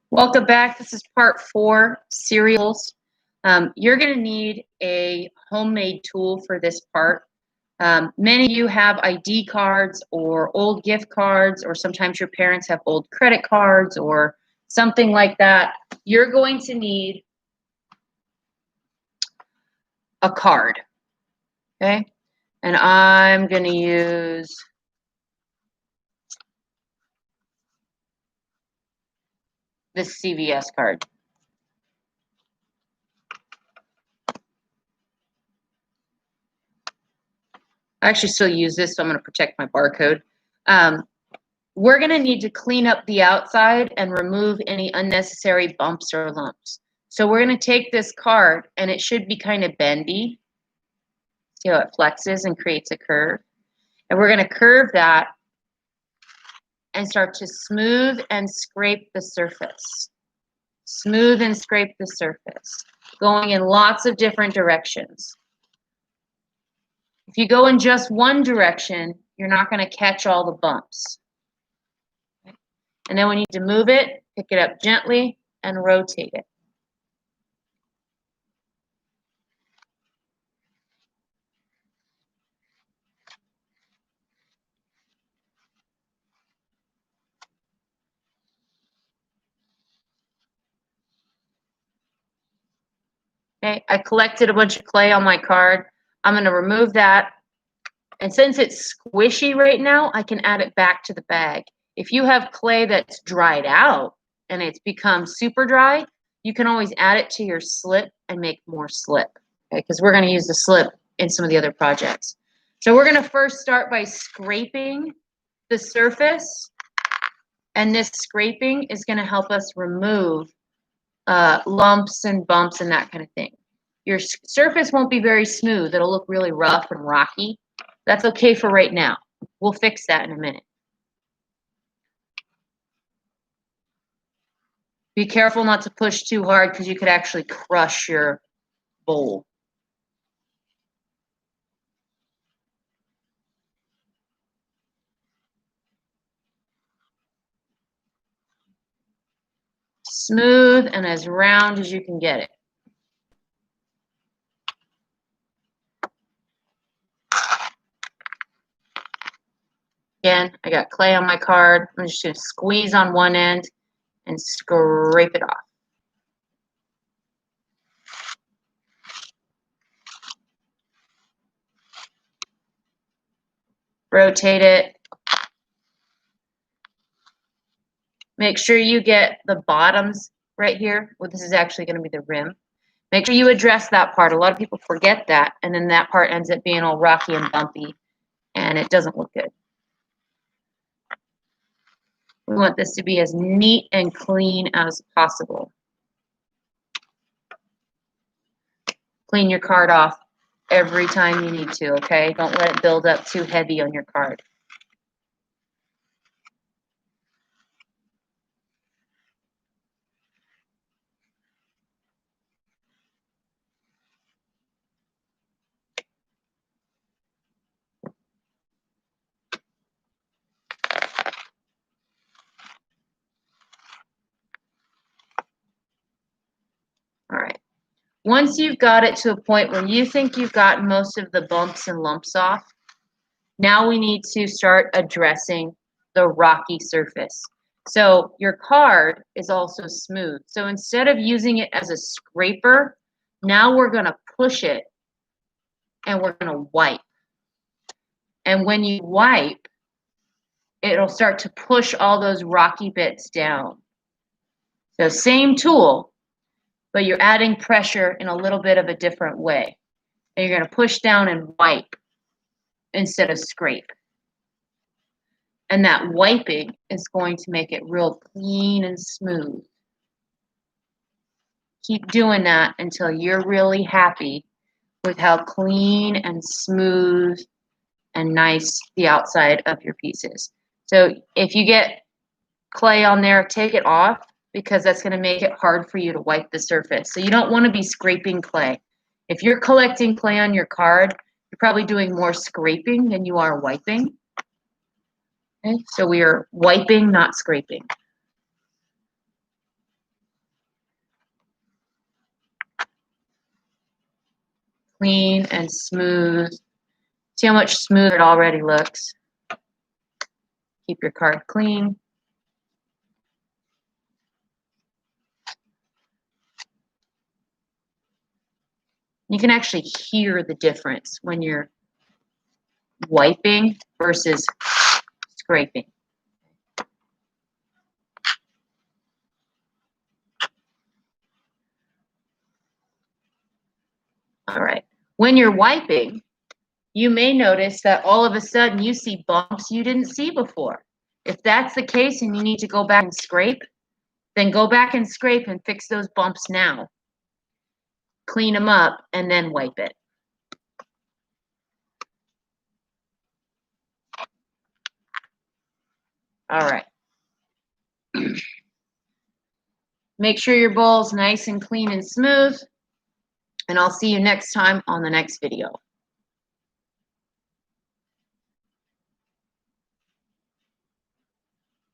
Welcome back. This is part 4, cereals. You're going to need a homemade tool for this part. Many of you have ID cards or old gift cards, or sometimes your parents have old credit cards or something like that. You're going to need a card, okay? And I'm going to use this CVS card. I actually still use this, so I'm going to protect my barcode. We're going to need to clean up the outside and remove any unnecessary bumps or lumps. So we're going to take this card, and it should be kind of bendy. See how it flexes and creates a curve? And we're going to curve that and start to smooth and scrape the surface. Smooth and scrape the surface, going in lots of different directions. If you go in just one direction, you're not going to catch all the bumps. And then we need to move it, pick it up gently, and rotate it. Okay, I collected a bunch of clay on my card. I'm going to remove that. And since it's squishy right now, I can add it back to the bag. If you have clay that's dried out and it's become super dry, you can always add it to your slip and make more slip. Okay, because we're going to use the slip in some of the other projects. So we're going to first start by scraping the surface. And this scraping is going to help us remove lumps and bumps and that kind of thing. Your surface won't be very smooth. It'll look really rough and rocky. That's okay for right now. We'll fix that in a minute. Be careful not to push too hard because you could actually crush your bowl. Smooth and as round as you can get it. Again, I got clay on my card. I'm just going to squeeze on one end and scrape it off. Rotate it. Make sure you get the bottoms right here. Well, this is actually going to be the rim. Make sure you address that part. A lot of people forget that, and then that part ends up being all rocky and bumpy, and it doesn't look good. We want this to be as neat and clean as possible. Clean your card off every time you need to, okay? Don't let it build up too heavy on your card. All right. Once you've got it to a point where you think you've gotten most of the bumps and lumps off, now we need to start addressing the rocky surface. So your card is also smooth. So instead of using it as a scraper, now we're going to push it and we're going to wipe. And when you wipe, it'll start to push all those rocky bits down. So same tool, but you're adding pressure in a little bit of a different way. And you're going to push down and wipe instead of scrape. And that wiping is going to make it real clean and smooth. Keep doing that until you're really happy with how clean and smooth and nice the outside of your piece is. So if you get clay on there, take it off because that's going to make it hard for you to wipe the surface. So you don't want to be scraping clay. If you're collecting clay on your card, you're probably doing more scraping than you are wiping. Okay, so we are wiping, not scraping. Clean and smooth. See how much smoother it already looks. Keep your card clean. You can actually hear the difference when you're wiping versus scraping. All right. When you're wiping, you may notice that all of a sudden you see bumps you didn't see before. If that's the case and you need to go back and scrape, then go back and scrape and fix those bumps now. Clean them up and then wipe it. All right. Make sure your bowl's nice and clean and smooth, and I'll see you next time on the next video.